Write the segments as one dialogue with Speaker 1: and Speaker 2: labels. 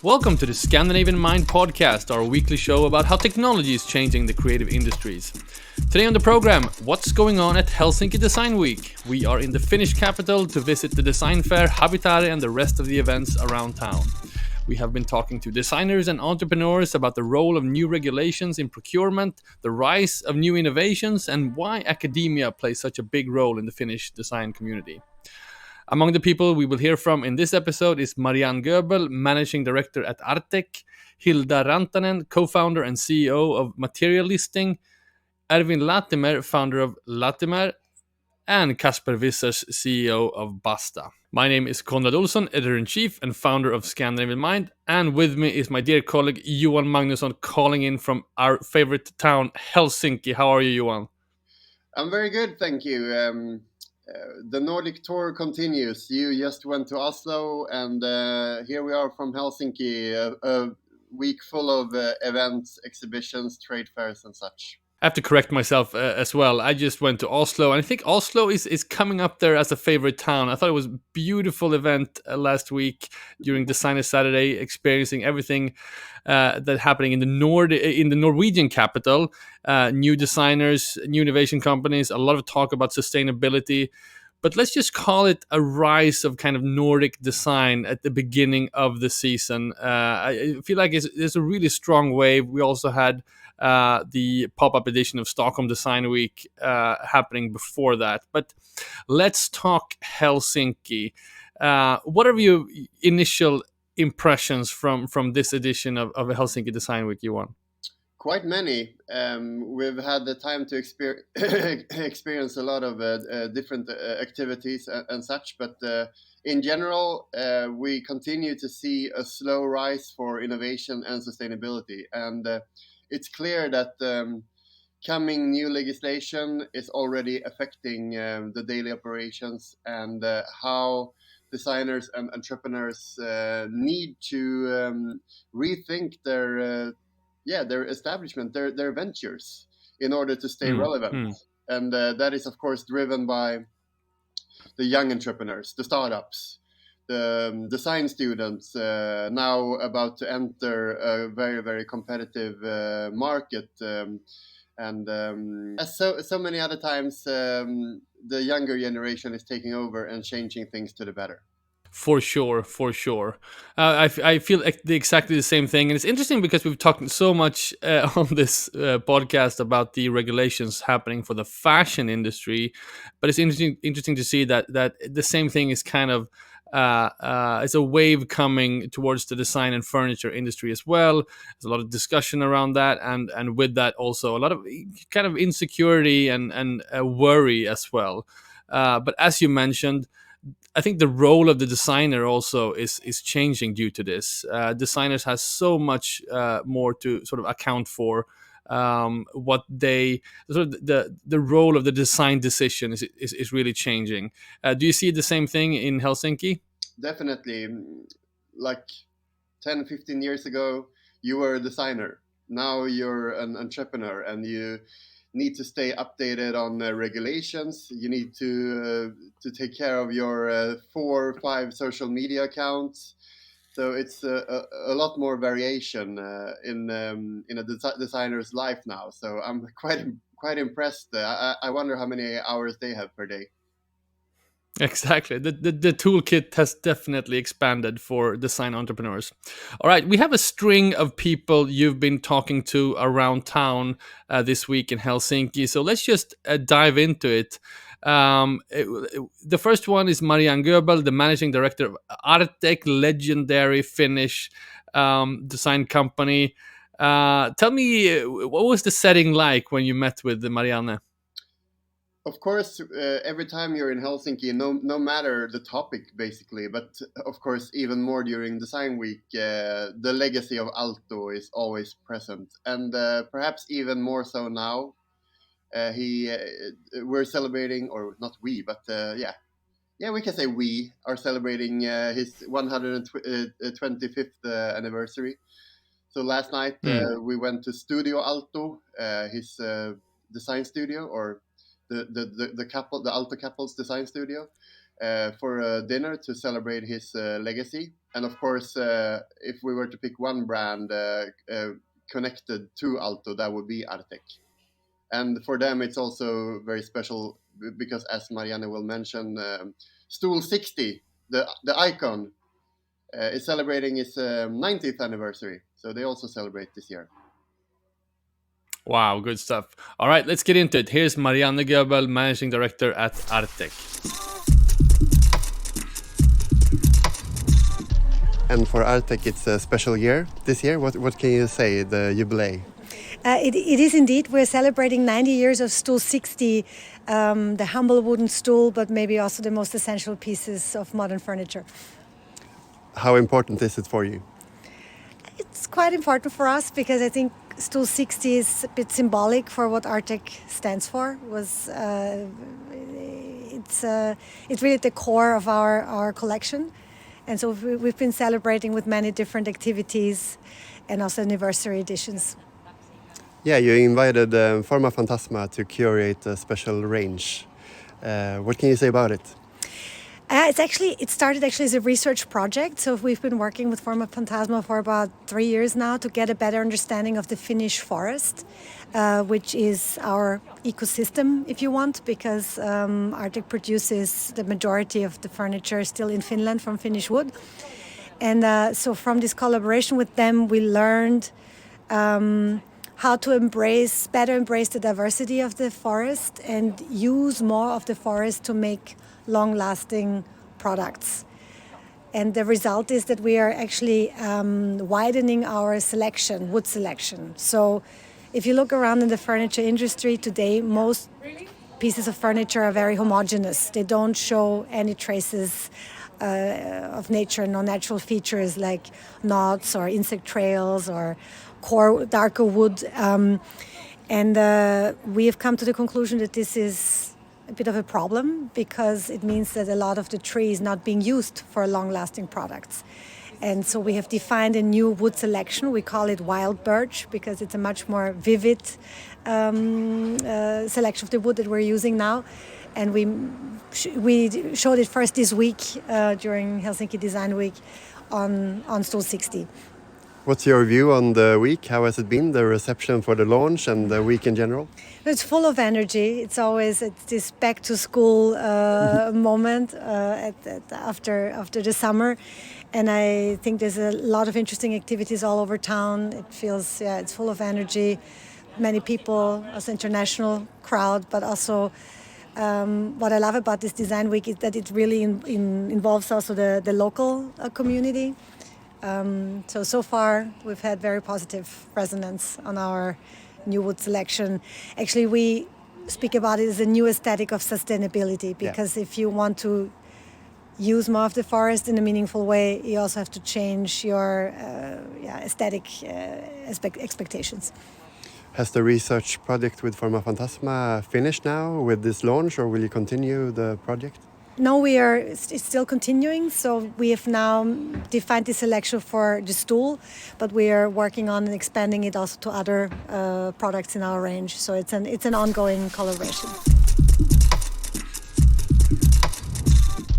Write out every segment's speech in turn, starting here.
Speaker 1: Welcome to the Scandinavian Mind podcast, our weekly show about how technology is changing the creative industries. Today on the program, what's going on at Helsinki Design Week? We are in the Finnish capital to visit the design fair, Habitare, and the rest of the events around town. We have been talking to designers and entrepreneurs about the role of new regulations in procurement, the rise of new innovations, and why academia plays such a big role in the Finnish design community. Among the people we will hear from in this episode is Marianne Goebl, Managing Director at Artek, Hilda Rantanen, Co-founder and CEO of Materialisting, Ervin Latimer, founder of Latimmier, and Casper Vissers, CEO of Basta. My name is Konrad Olsson, Editor-in-Chief and founder of Scandinavian Mind, and with me is my dear colleague Johan Magnusson, calling in from our favorite town, Helsinki. How are you, Johan?
Speaker 2: I'm very good, thank you. The Nordic tour continues. You just went to Oslo, and here we are from Helsinki, a week full of events, exhibitions, trade fairs, and such.
Speaker 1: I have to correct myself as well. I just went to Oslo, and I think Oslo is coming up there as a favorite town. I thought it was a beautiful event last week during Designer Saturday, experiencing everything that's happening in the Norwegian capital. New designers, new innovation companies, a lot of talk about sustainability. But let's just call it a rise of kind of Nordic design at the beginning of the season. I feel like there's a really strong wave. We also had the pop-up edition of Stockholm Design Week happening before that. But let's talk Helsinki. What are your initial impressions from this edition of Helsinki Design Week, Johan?
Speaker 2: Quite many. We've had the time to experience a lot of different activities and such, but in general, we continue to see a slow rise for innovation and sustainability. And it's clear that coming new legislation is already affecting the daily operations and how designers and entrepreneurs need to rethink their establishment, their ventures, in order to stay relevant. And that is, of course, driven by the young entrepreneurs, the startups, the design students now about to enter a very, very competitive market. As so many other times, the younger generation is taking over and changing things to the better.
Speaker 1: For sure. I feel exactly the same thing. And it's interesting because we've talked so much on this podcast about the regulations happening for the fashion industry. But it's interesting to see that the same thing is kind of it's a wave coming towards the design and furniture industry as well. There's a lot of discussion around that, and with that also a lot of kind of insecurity and worry as well. But as you mentioned, I think the role of the designer also is changing due to this. Designers has so much more to sort of account for. What they sort of the role of the design decision is really changing. Do you see the same thing in Helsinki?
Speaker 2: Definitely. Like 10, 15 years ago, you were a designer. Now you're an entrepreneur, and you need to stay updated on regulations. You need to take care of your 4 or 5 social media accounts. So it's a lot more variation in a designer's life now. So I'm quite impressed. I wonder how many hours they have per day.
Speaker 1: Exactly. The toolkit has definitely expanded for design entrepreneurs. All right, we have a string of people you've been talking to around town this week in Helsinki. So let's just dive into it. The first one is Marianne Goebl, the managing director of Artek, legendary Finnish design company. Tell me, what was the setting like when you met with Marianne?
Speaker 2: Of course, every time you're in Helsinki, no matter the topic, basically, but of course, even more during Design Week, the legacy of Aalto is always present, and perhaps even more so now. We're celebrating, or not we, but we can say we are celebrating his 125th anniversary. So last night we went to Studio Aalto, his design studio, or the couple, the Alto couple's design studio, for a dinner to celebrate his legacy. And of course, if we were to pick one brand connected to Alto, that would be Artek. And for them, it's also very special because, as Marianne will mention, Stool 60, the icon, is celebrating its 90th anniversary. So they also celebrate this year.
Speaker 1: Wow, good stuff. All right, let's get into it. Here's Marianne Goebl, Managing Director at Artek.
Speaker 2: And for Artek, it's a special year this year. What can you say, the jubilee?
Speaker 3: It is indeed. We're celebrating 90 years of Stool 60, the humble wooden stool, but maybe also the most essential pieces of modern furniture.
Speaker 2: How important is it for you?
Speaker 3: It's quite important for us because I think Stool 60 is a bit symbolic for what Artek stands for. It's really at the core of our collection. And so we've been celebrating with many different activities and also anniversary editions.
Speaker 2: Yeah, you invited Forma Fantasma to curate a special range. What can you say about it?
Speaker 3: It started as a research project. So we've been working with Forma Fantasma for about 3 years now to get a better understanding of the Finnish forest, which is our ecosystem, if you want, because Artek produces the majority of the furniture still in Finland from Finnish wood. And so from this collaboration with them, we learned how to better embrace the diversity of the forest and use more of the forest to make long-lasting products. And the result is that we are actually widening our wood selection. So if you look around in the furniture industry today, most pieces of furniture are very homogeneous. They don't show any traces of nature, no natural features like knots or insect trails or darker wood. And we have come to the conclusion that this is a bit of a problem because it means that a lot of the tree is not being used for long-lasting products. And so we have defined a new wood selection. We call it wild birch because it's a much more vivid selection of the wood that we're using now. And we showed it first this week during Helsinki Design Week on Stool 60.
Speaker 2: What's your view on the week? How has it been, the reception for the launch and the week in general?
Speaker 3: It's full of energy. It's this back to school moment after the summer. And I think there's a lot of interesting activities all over town. It feels, it's full of energy. Many people, also international crowd, but also what I love about this design week is that it really involves also the local community. So far, we've had very positive resonance on our new wood selection. Actually, we speak about it as a new aesthetic of sustainability because if you want to use more of the forest in a meaningful way, you also have to change your aesthetic expectations.
Speaker 2: Has the research project with Forma Fantasma finished now with this launch, or will you continue the project?
Speaker 3: No, it's still continuing. So we have now defined the selection for the stool, but we are working on expanding it also to other products in our range. So it's an ongoing collaboration.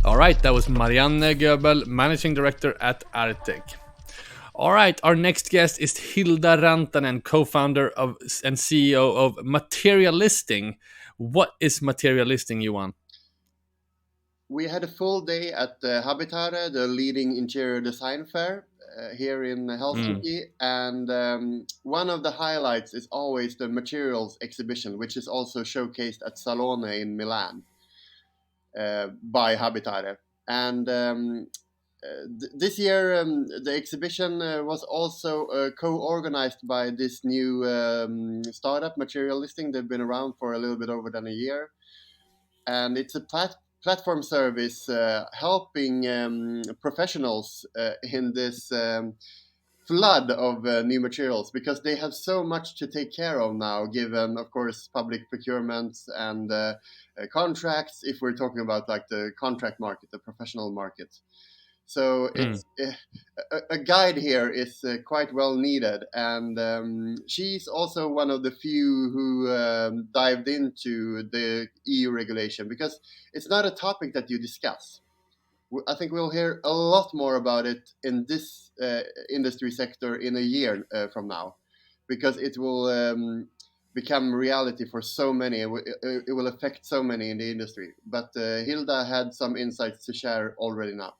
Speaker 1: All right, that was Marianne Goebl, Managing Director at Artek. All right, our next guest is Hilda Rantanen, co-founder and CEO of Materialisting. What is Materialisting, Johan?
Speaker 2: We had a full day at Habitare, the leading interior design fair here in Helsinki. And one of the highlights is always the materials exhibition, which is also showcased at Salone in Milan by Habitare. And this year, the exhibition was also co-organized by this new startup, Materialisting. They've been around for a little bit over than a year. And it's a platform service helping professionals in this flood of new materials, because they have so much to take care of now, given, of course, public procurements and contracts, if we're talking about like the contract market, the professional market. So it's a guide here is quite well needed, and she's also one of the few who dived into the EU regulation, because it's not a topic that you discuss. I think we'll hear a lot more about it in this industry sector in a year from now, because it will become reality for so many. It will affect so many in the industry. But Hilda had some insights to share already now.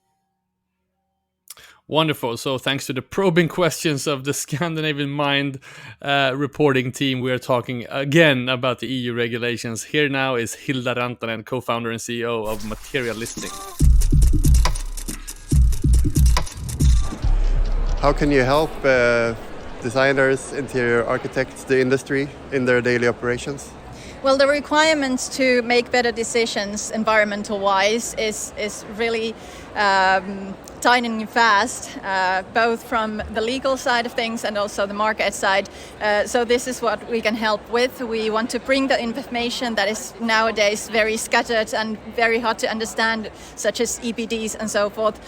Speaker 1: Wonderful. So thanks to the probing questions of the Scandinavian Mind reporting team, we are talking again about the EU regulations. Here now is Hilda Rantanen, co-founder and CEO of Materialisting.
Speaker 2: How can you help designers, interior architects, the industry in their daily operations?
Speaker 4: Well, the requirements to make better decisions environmental-wise is really tightening fast, both from the legal side of things and also the market side. So this is what we can help with. We want to bring the information that is nowadays very scattered and very hard to understand, such as EPDs and so forth.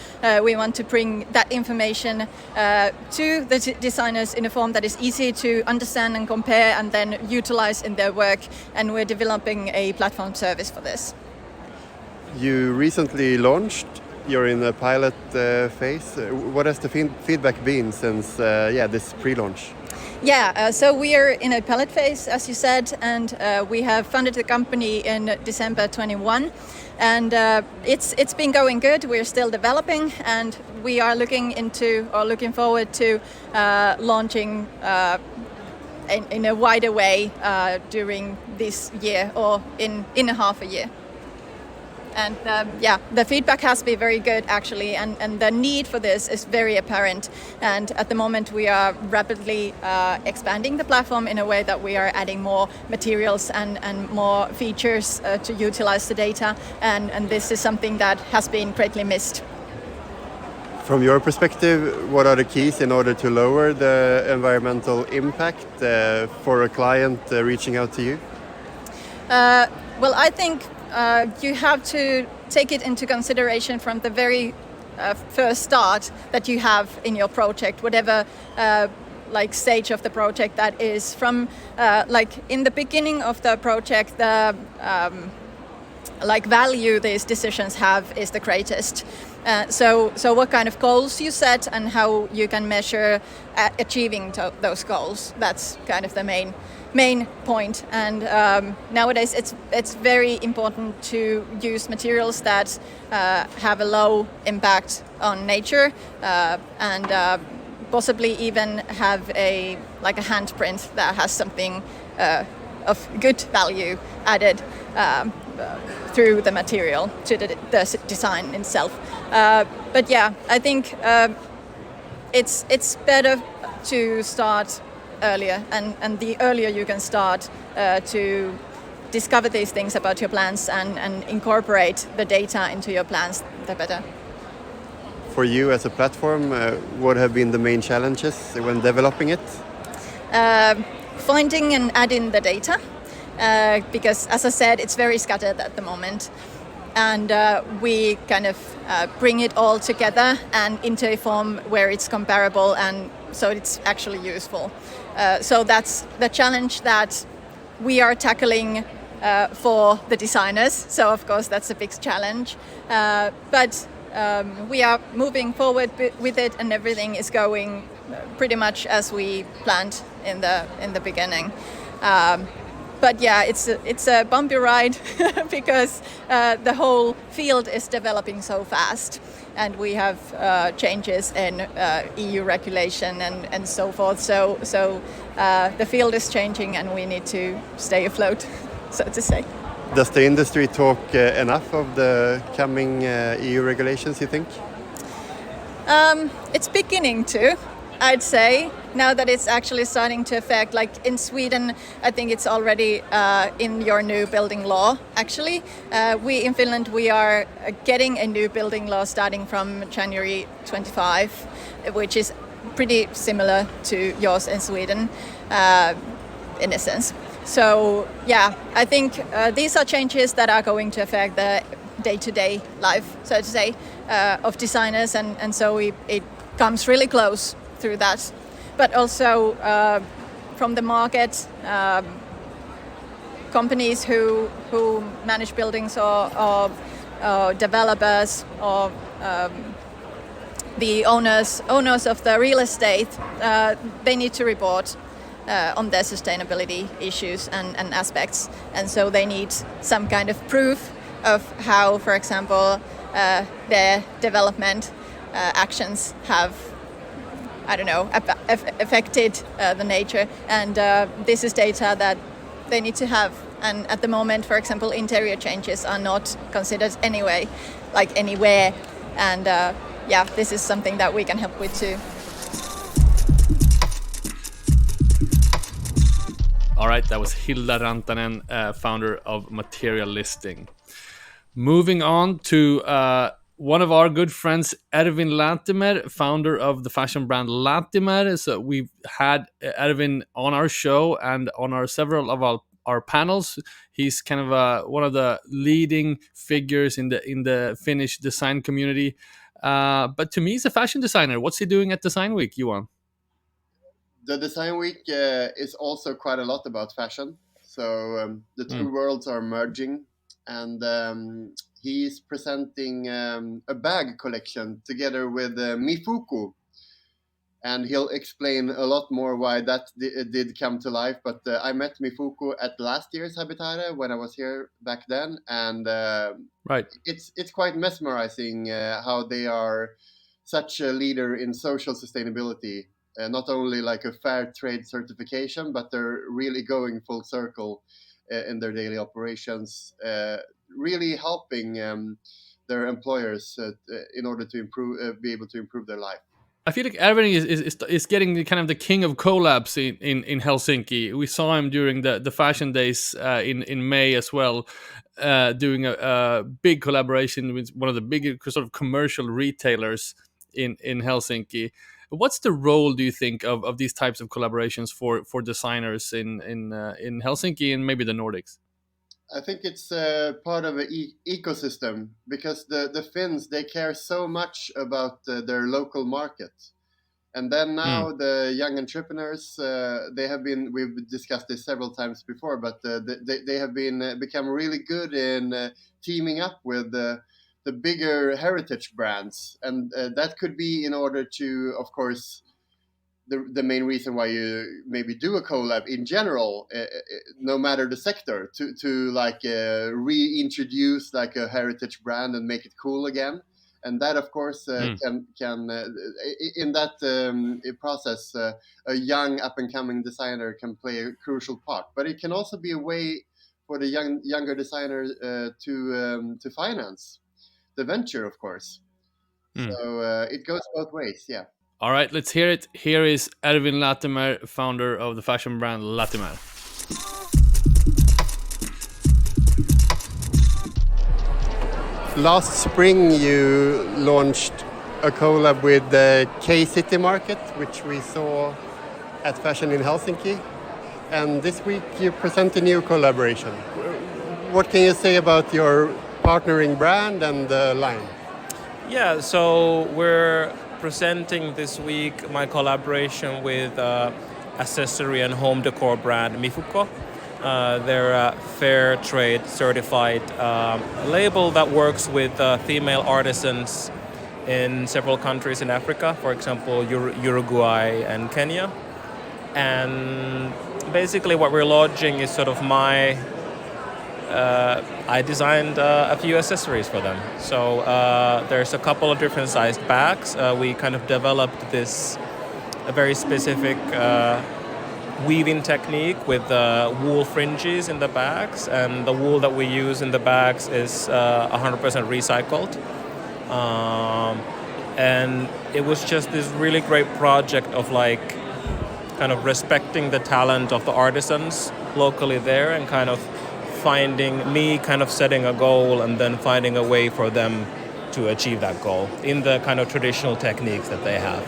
Speaker 4: We want to bring that information to the designers in a form that is easy to understand and compare and then utilize in their work. And we're developing a platform service for this.
Speaker 2: You recently launched. You're in a pilot phase. What has the feedback been since this pre-launch?
Speaker 4: So we are in a pilot phase, as you said, and we have funded the company in December 21, and it's been going good. We're still developing, and we are looking forward to launching in a wider way during this year or in a half a year. And the feedback has been very good, actually, and the need for this is very apparent. And at the moment, we are rapidly expanding the platform in a way that we are adding more materials and more features to utilize the data. And this is something that has been greatly missed.
Speaker 2: From your perspective, what are the keys in order to lower the environmental impact for a client reaching out to you?
Speaker 4: Well, I think you have to take it into consideration from the very first start that you have in your project, whatever stage of the project that is. From in the beginning of the project, the value these decisions have is the greatest. So what kind of goals you set and how you can measure achieving those goals, that's kind of the main point. And nowadays it's very important to use materials that have a low impact on nature and possibly even have a handprint that has something of good value added through the material to the design itself. But yeah, I think it's better to start earlier, and the earlier you can start to discover these things about your plans and incorporate the data into your plans, the better.
Speaker 2: For you as a platform, what have been the main challenges when developing it?
Speaker 4: Finding and adding the data, because as I said, it's very scattered at the moment. And we kind of bring it all together and into a form where it's comparable and so it's actually useful. So that's the challenge that we are tackling for the designers. So of course that's a big challenge. But we are moving forward with it, and everything is going pretty much as we planned in the beginning. But yeah, it's a bumpy ride because the whole field is developing so fast, and we have changes in EU regulation and so forth. So the field is changing, and we need to stay afloat, so to say.
Speaker 2: Does the industry talk enough of the coming EU regulations, you think?
Speaker 4: It's beginning to, I'd say, now that it's actually starting to affect, like in Sweden, I think it's already in your new building law, actually. In Finland, we are getting a new building law starting from January 25, which is pretty similar to yours in Sweden, in a sense. So, yeah, I think these are changes that are going to affect the day-to-day life, so to say, of designers, and so it comes really close through that. But also from the market, companies who manage buildings or developers or the owners of the real estate, they need to report on their sustainability issues and aspects, and so they need some kind of proof of how, for example, their development actions have, I don't know, affected the nature, and this is data that they need to have. And at the moment, for example, interior changes are not considered anyway, like anywhere, and this is something that we can help with too.
Speaker 1: All right, that was Hilda Rantanen, founder of Materialisting. Moving on to one of our good friends, Ervin Latimer, founder of the fashion brand Latimmier. So we've had Ervin on our show and on several of our panels. He's kind of one of the leading figures in the Finnish design community. But to me, he's a fashion designer. What's he doing at Design Week, Johan?
Speaker 2: The Design Week is also quite a lot about fashion. So the two worlds are merging, and he's presenting a bag collection together with Mifuko. And he'll explain a lot more why that did come to life. But I met Mifuko at last year's Habitare when I was here back then. And
Speaker 1: right,
Speaker 2: it's quite mesmerizing how they are such a leader in social sustainability. Not only like a fair trade certification, but they're really going full circle in their daily operations, really helping their employers in order to be able to improve their life.
Speaker 1: I feel like Ervin is getting the kind of the king of collabs in Helsinki. We saw him during the fashion days in May as well, doing a big collaboration with one of the big sort of commercial retailers in Helsinki. What's the role, do you think, of these types of collaborations for designers in Helsinki and maybe the Nordics?
Speaker 2: I think it's part of an ecosystem, because the Finns, they care so much about their local market. And then now the young entrepreneurs, we've discussed this several times before, but they have become really good in teaming up with the bigger heritage brands. And that could be in order to, of course, the main reason why you maybe do a collab in general, no matter the sector, to like reintroduce like a heritage brand and make it cool again. And that, of course, can in that process, a young up-and-coming designer can play a crucial part. But it can also be a way for the younger designer to finance the venture, of course. So it goes both ways, yeah.
Speaker 1: All right, let's hear it. Here is Ervin Latimer, founder of the fashion brand Latimmier.
Speaker 2: Last spring, you launched a collab with the K-City Market, which we saw at Fashion in Helsinki. And this week, you present a new collaboration. What can you say about your partnering brand and the line?
Speaker 5: Yeah, so we're presenting this week my collaboration with accessory and home decor brand Mifuko. They're a fair trade certified label that works with female artisans in several countries in Africa, for example, Uruguay and Kenya. And basically what we're launching is sort of I designed a few accessories for them. So there's a couple of different sized bags. We kind of developed a very specific weaving technique with wool fringes in the bags, and the wool that we use in the bags is 100% recycled. And it was just this really great project of like kind of respecting the talent of the artisans locally there, and kind of setting a goal and then finding a way for them to achieve that goal in the kind of traditional techniques that they have.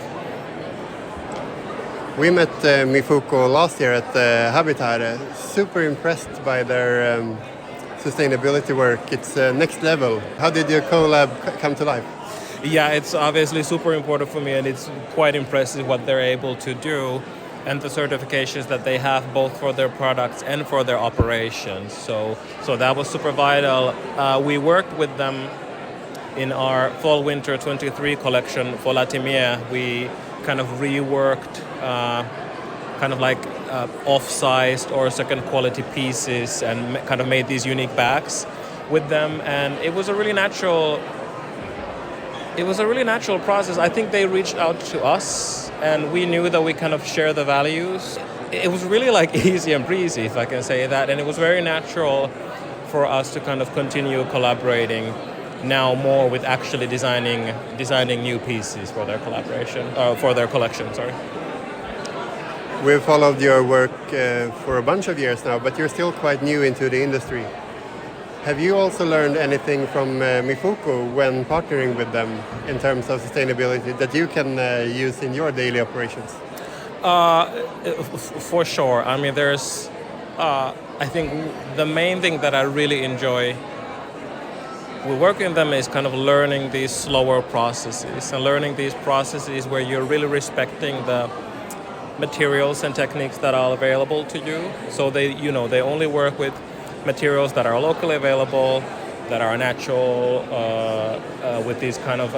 Speaker 2: We met Mifuko last year at the Habitare. Super impressed by their sustainability work. It's next level. How did your collab come to life?
Speaker 5: Yeah, it's obviously super important for me, and it's quite impressive what they're able to do and the certifications that they have both for their products and for their operations. So that was super vital. We worked with them in our fall-winter 23 collection for Latimmier. We kind of reworked kind of like off-sized or second quality pieces and kind of made these unique bags with them, and it was a really natural process. I think they reached out to us and we knew that we kind of share the values. It was really like easy and breezy, if I can say that, and it was very natural for us to kind of continue collaborating now more with actually designing new pieces for their for their collection, sorry.
Speaker 2: We've followed your work for a bunch of years now, but you're still quite new into the industry. Have you also learned anything from Mifuko when partnering with them in terms of sustainability that you can use in your daily operations?
Speaker 5: For sure. I mean, there's, I think the main thing that I really enjoy with working with them is kind of learning these slower processes and learning these processes where you're really respecting the materials and techniques that are available to you. So they only work with materials that are locally available, that are natural, with these kind of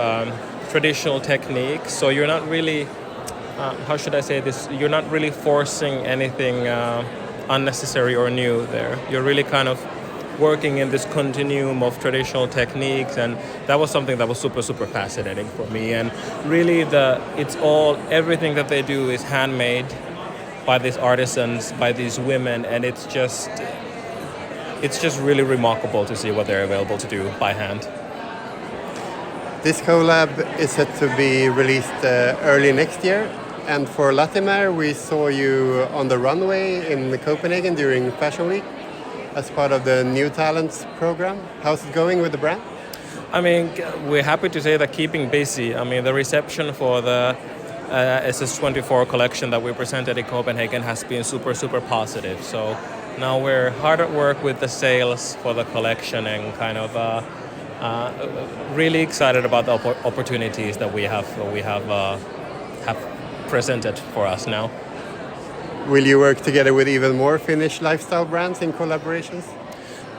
Speaker 5: traditional techniques. So you're not really, how should I say this? You're not really forcing anything unnecessary or new there. You're really kind of working in this continuum of traditional techniques, and that was something that was super, super fascinating for me. And really, everything that they do is handmade by these artisans, by these women, and it's just really remarkable to see what they're able to do by hand.
Speaker 2: This collab is set to be released early next year. And for Latimmier, we saw you on the runway in Copenhagen during Fashion Week as part of the New Talents program. How's it going with the brand?
Speaker 5: I mean, we're happy to say that keeping busy. I mean, the reception for the SS24 collection that we presented in Copenhagen has been super, super positive. So now we're hard at work with the sales for the collection and kind of really excited about the opportunities that we have presented for us now.
Speaker 2: Will you work together with even more Finnish lifestyle brands in collaborations?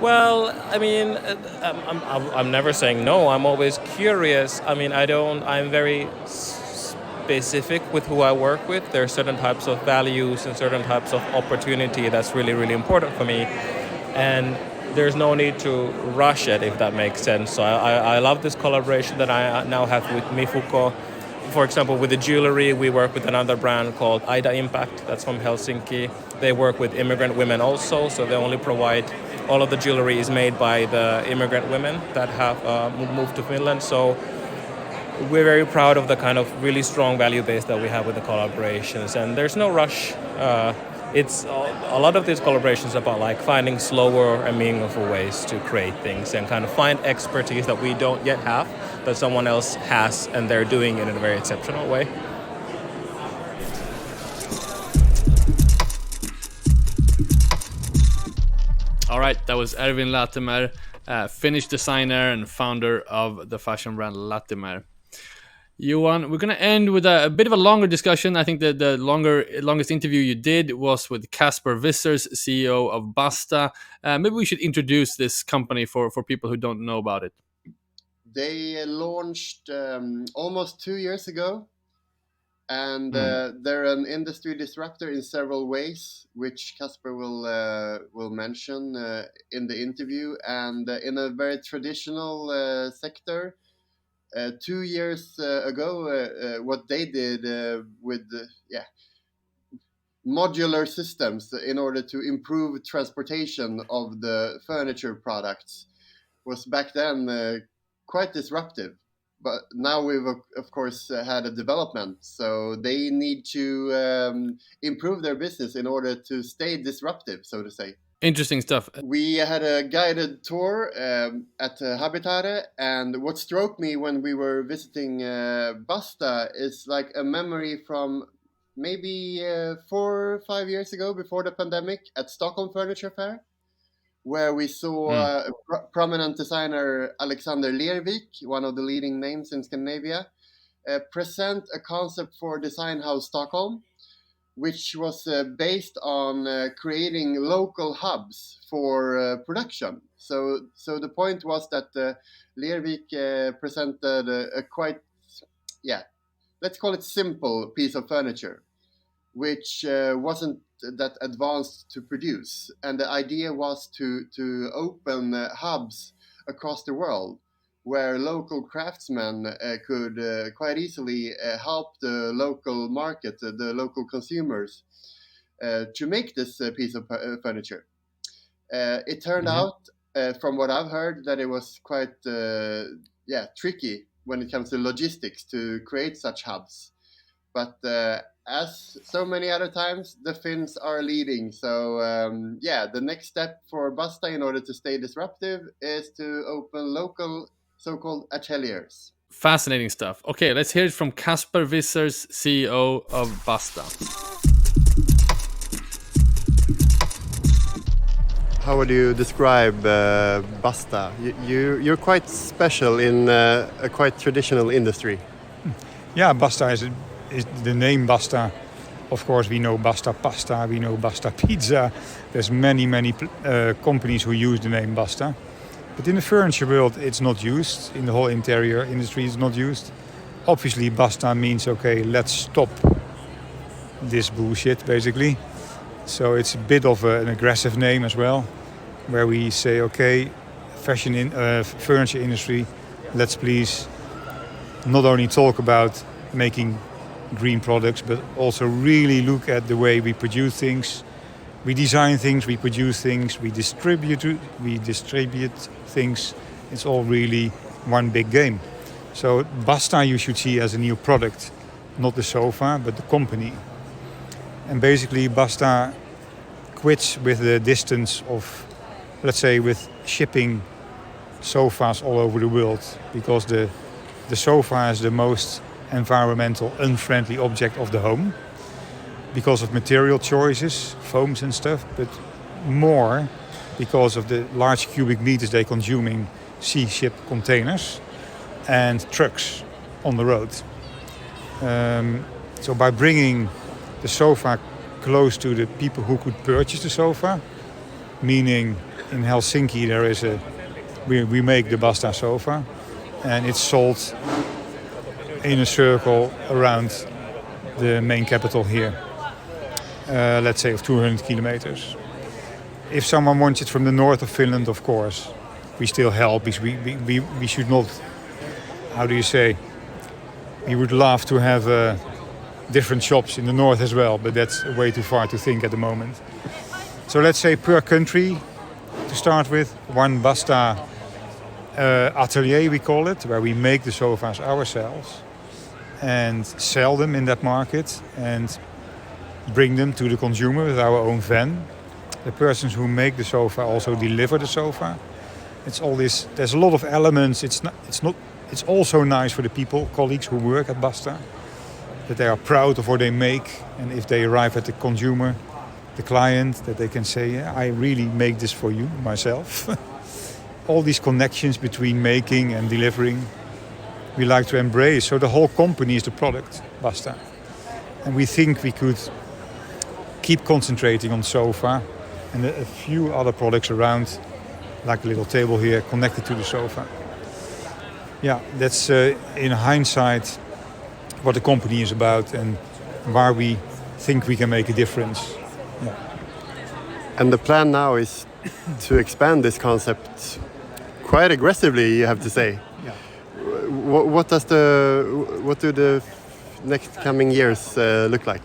Speaker 5: Well, I mean, I'm never saying no. I'm always curious. I mean, I'm very specific with who I work with. There are certain types of values and certain types of opportunity that's really, really important for me. And there's no need to rush it, if that makes sense. So I love this collaboration that I now have with Mifuko. For example, with the jewelry, we work with another brand called Ida Impact, that's from Helsinki. They work with immigrant women also, so they only provide, all of the jewelry is made by the immigrant women that have moved to Finland. So we're very proud of the kind of really strong value base that we have with the collaborations, and there's no rush. It's a lot of these collaborations about like finding slower and meaningful ways to create things and kind of find expertise that we don't yet have, that someone else has, and they're doing it in a very exceptional way.
Speaker 1: All right, that was Ervin Latimer, Finnish designer and founder of the fashion brand Latimmier. Johan, we're going to end with a bit of a longer discussion. I think the longest interview you did was with Casper Vissers, CEO of Basta. Maybe we should introduce this company for people who don't know about it.
Speaker 2: They launched almost 2 years ago, and they're an industry disruptor in several ways, which Casper will mention in the interview. And in a very traditional sector, 2 years ago, what they did with modular systems in order to improve transportation of the furniture products was back then quite disruptive. But now we've, of course, had a development. So they need to improve their business in order to stay disruptive, so to say.
Speaker 1: Interesting stuff.
Speaker 2: We had a guided tour at Habitare, and what struck me when we were visiting Basta is like a memory from maybe 4 or 5 years ago, before the pandemic, at Stockholm Furniture Fair, where we saw prominent designer Alexander Lervik, one of the leading names in Scandinavia, present a concept for Design House Stockholm, which was based on creating local hubs for production. So the point was that Lervik presented a quite, let's call it simple piece of furniture, which wasn't that advanced to produce. And the idea was to open hubs across the world where local craftsmen could quite easily help the local market, the local consumers, to make this piece of furniture. It turned out, from what I've heard, that it was quite tricky when it comes to logistics to create such hubs. But as so many other times, the Finns are leading. So the next step for Basta in order to stay disruptive is to open local so-called ateliers.
Speaker 1: Fascinating stuff. Okay, let's hear it from Casper Vissers, CEO of Basta.
Speaker 2: How would you describe Basta? You're quite special in a quite traditional industry.
Speaker 6: Yeah, Basta is the name Basta. Of course, we know Basta Pasta, we know Basta Pizza. There's many companies who use the name Basta. But in the furniture world, it's not used. In the whole interior industry, it's not used. Obviously, Basta means, okay, let's stop this bullshit, basically. So it's a bit of an aggressive name as well, where we say, okay, furniture industry, let's please not only talk about making green products, but also really look at the way we produce things. We design things, we produce things, we distribute things. It's all really one big game. So Basta you should see as a new product, not the sofa, but the company. And basically Basta quits with the distance of, let's say, with shipping sofas all over the world, because the sofa is the most environmental unfriendly object of the home because of material choices, foams and stuff, but more because of the large cubic meters they consume in sea ship containers and trucks on the road. So by bringing the sofa close to the people who could purchase the sofa, meaning in Helsinki we make the Basta sofa and it's sold in a circle around the main capital here, let's say of 200 kilometers. If someone wants it from the north of Finland, of course, we still help, because we should not, how do you say, we would love to have different shops in the north as well, but that's way too far to think at the moment. So let's say per country, to start with, one Basta atelier, we call it, where we make the sofas ourselves and sell them in that market and bring them to the consumer with our own van. The persons who make the sofa also deliver the sofa. It's all this. There's a lot of elements. It's also nice for the people, colleagues who work at Basta, that they are proud of what they make, and if they arrive at the consumer, the client, that they can say, yeah, I really make this for you myself. All these connections between making and delivering, we like to embrace. So the whole company is the product, Basta. And we think we could keep concentrating on sofa and a few other products around, like a little table here connected to the sofa. Yeah, that's in hindsight what the company is about and where we think we can make a difference. Yeah.
Speaker 2: And the plan now is to expand this concept quite aggressively, you have to say.
Speaker 6: Yeah.
Speaker 2: What do the next coming years look like?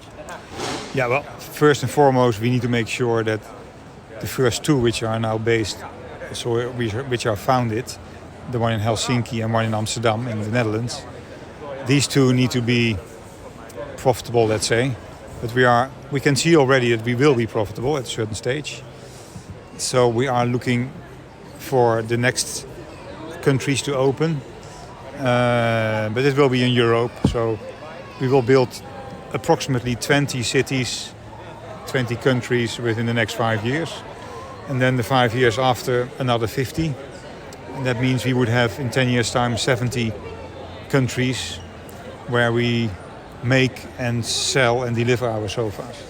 Speaker 6: Yeah, well, first and foremost, we need to make sure that the first two, which are now based, so which are founded, the one in Helsinki and one in Amsterdam in the Netherlands, these two need to be profitable, let's say. But we can see already that we will be profitable at a certain stage. So we are looking for the next countries to open. But it will be in Europe. So we will build approximately 20 cities, 20 countries within the next 5 years. And then the 5 years after, another 50. And that means we would have, in 10 years' time, 70 countries where we make and sell and deliver our sofas.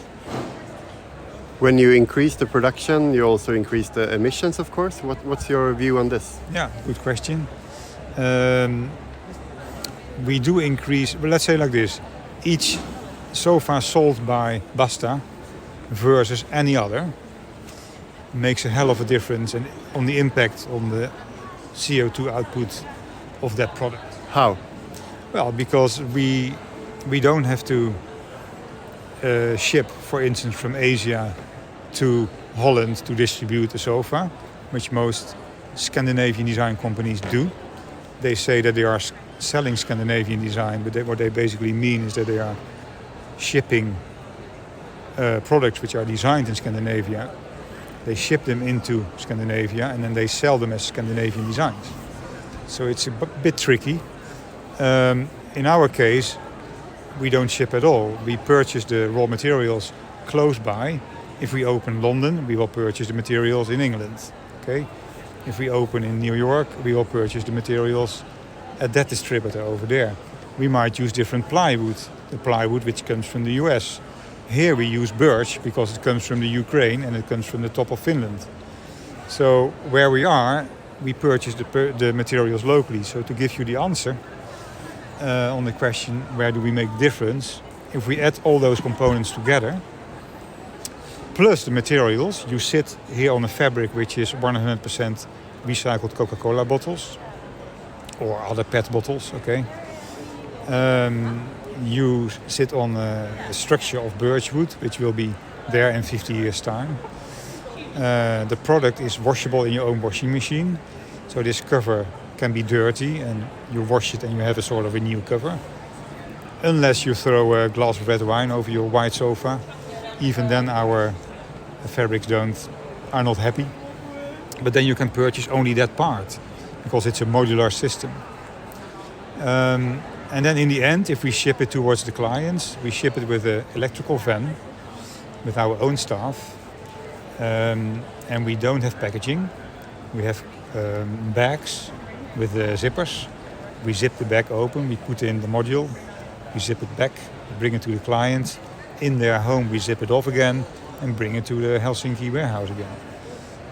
Speaker 2: When you increase the production, you also increase the emissions, of course. What's your view on this?
Speaker 6: Yeah, good question. We do increase, but let's say like this. Each sofa sold by Basta versus any other makes a hell of a difference and on the impact on the CO2 output of that product.
Speaker 2: How?
Speaker 6: Well, because we don't have to ship, for instance, from Asia to Holland to distribute a sofa, which most Scandinavian design companies do. They say that they are selling Scandinavian design, but what they basically mean is that they are shipping products which are designed in Scandinavia. They ship them into Scandinavia and then they sell them as Scandinavian designs. So it's a bit tricky. In our case, we don't ship at all. We purchase the raw materials close by. If we open London, we will purchase the materials in England. Okay? If we open in New York, we will purchase the materials at that distributor over there. We might use different plywood, the plywood which comes from the US. Here we use birch because it comes from the Ukraine and it comes from the top of Finland. So where we are, we purchase the materials locally. So to give you the answer on the question, where do we make difference? If we add all those components together, plus the materials, you sit here on a fabric which is 100% recycled Coca-Cola bottles or other PET bottles, okay? You sit on a structure of birchwood, which will be there in 50 years' time. The product is washable in your own washing machine. So this cover can be dirty and you wash it and you have a sort of a new cover. Unless you throw a glass of red wine over your white sofa, even then our fabrics are not happy. But then you can purchase only that part because it's a modular system. And then in the end, if we ship it towards the clients, we ship it with an electrical van with our own staff. And we don't have packaging. We have bags with zippers. We zip the bag open, we put in the module, we zip it back, we bring it to the client. In their home, we zip it off again and bring it to the Helsinki warehouse again.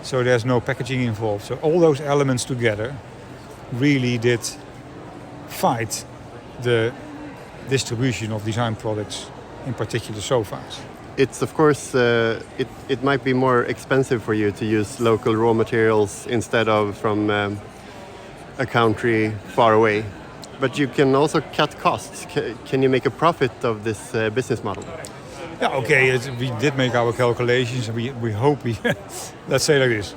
Speaker 6: So there's no packaging involved. So all those elements together really did fight the distribution of design products, in particular sofas.
Speaker 2: It's of course, it might be more expensive for you to use local raw materials instead of from a country far away. But you can also cut costs. Can you make a profit of this business model?
Speaker 6: Yeah, okay, we did make our calculations and we hope we, let's say like this.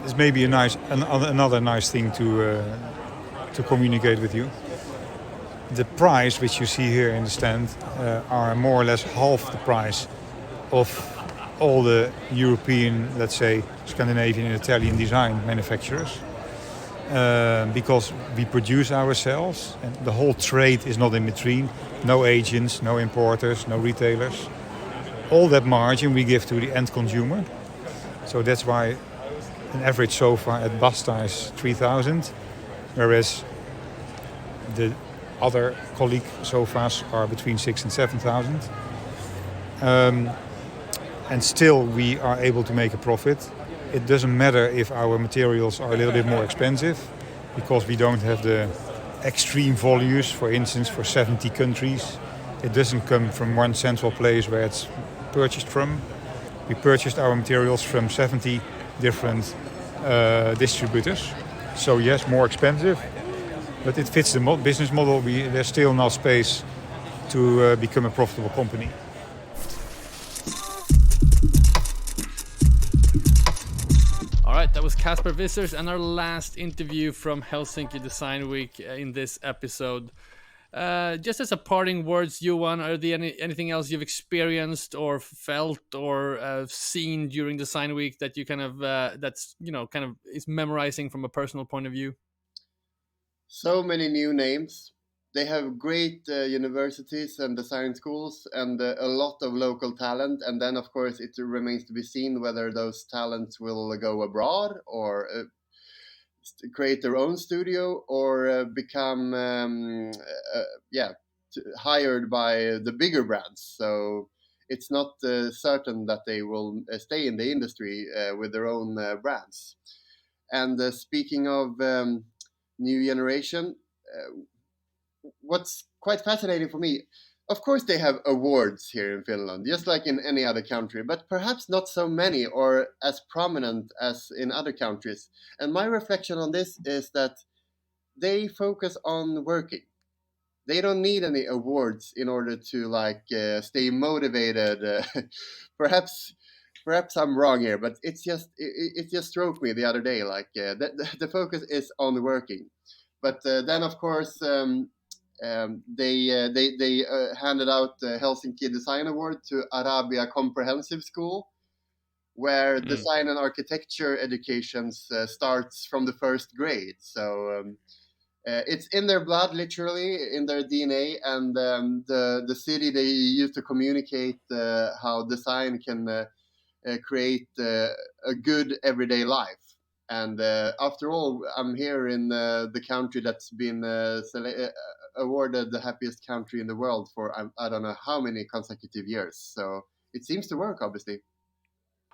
Speaker 6: It's maybe another nice thing to communicate with you. The price which you see here in the stand are more or less half the price of all the European, let's say, Scandinavian and Italian design manufacturers. Because we produce ourselves and the whole trade is not in between. No agents, no importers, no retailers. All that margin we give to the end consumer. So that's why an average sofa at Basta is 3,000, whereas the other colleague sofas are between 6,000 and 7,000. And still we are able to make a profit. It doesn't matter if our materials are a little bit more expensive because we don't have the extreme volumes, for instance, for 70 countries. It doesn't come from one central place where it's purchased from. We purchased our materials from 70 different distributors. So yes, more expensive, but it fits the business model. There's still enough space to become a profitable company.
Speaker 1: All right, that was Casper Vissers and our last interview from Helsinki Design Week in this episode. Just as a parting words, Johan, are there anything else you've experienced or felt or seen during Design Week that you kind of is memorizing from a personal point of view?
Speaker 2: So many new names, they have great universities and design schools and a lot of local talent. And then, of course, it remains to be seen whether those talents will go abroad or create their own studio or become hired by the bigger brands. So it's not certain that they will stay in the industry with their own brands. And speaking of new generation, what's quite fascinating for me, of course they have awards here in Finland, just like in any other country, but perhaps not so many or as prominent as in other countries. And my reflection on this is that they focus on working. They don't need any awards in order to stay motivated. Perhaps I'm wrong here, but it just struck me the other day. The focus is on working, but then of course they handed out the Helsinki Design Award to Arabia Comprehensive School, where design and architecture educations starts from the first grade. So it's in their blood, literally in their DNA, and the city they use to communicate how design can create a good everyday life. And after all, I'm here in the country that's been awarded the happiest country in the world for I don't know how many consecutive years. So it seems to work, obviously.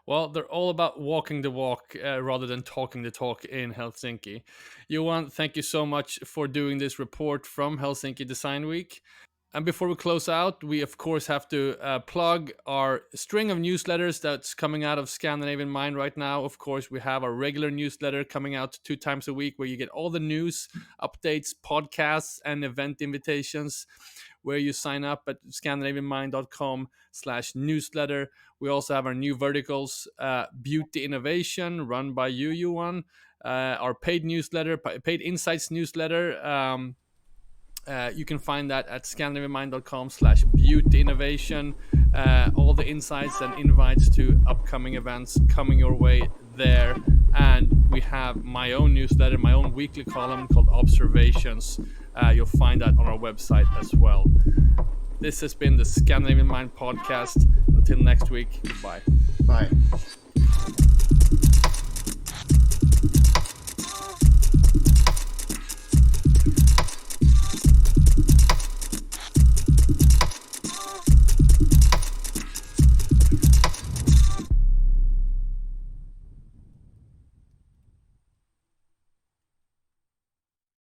Speaker 1: Well, they're all about walking the walk rather than talking the talk in Helsinki. Johan, thank you so much for doing this report from Helsinki Design Week. And before we close out, we of course have to plug our string of newsletters that's coming out of Scandinavian Mind right now. Of course, we have our regular newsletter coming out 2 times a week where you get all the news, updates, podcasts, and event invitations, where you sign up at scandinavianmind.com/newsletter. We also have our new verticals, Beauty Innovation, run by you, Johan, our paid newsletter, paid insights newsletter. You can find that at scandinavianmind.com/beautyinnovation. All the insights and invites to upcoming events coming your way there. And we have my own newsletter, my own weekly column called Observations. You'll find that on our website as well. This has been the Scandinavian Mind podcast. Until next week, goodbye.
Speaker 2: Bye.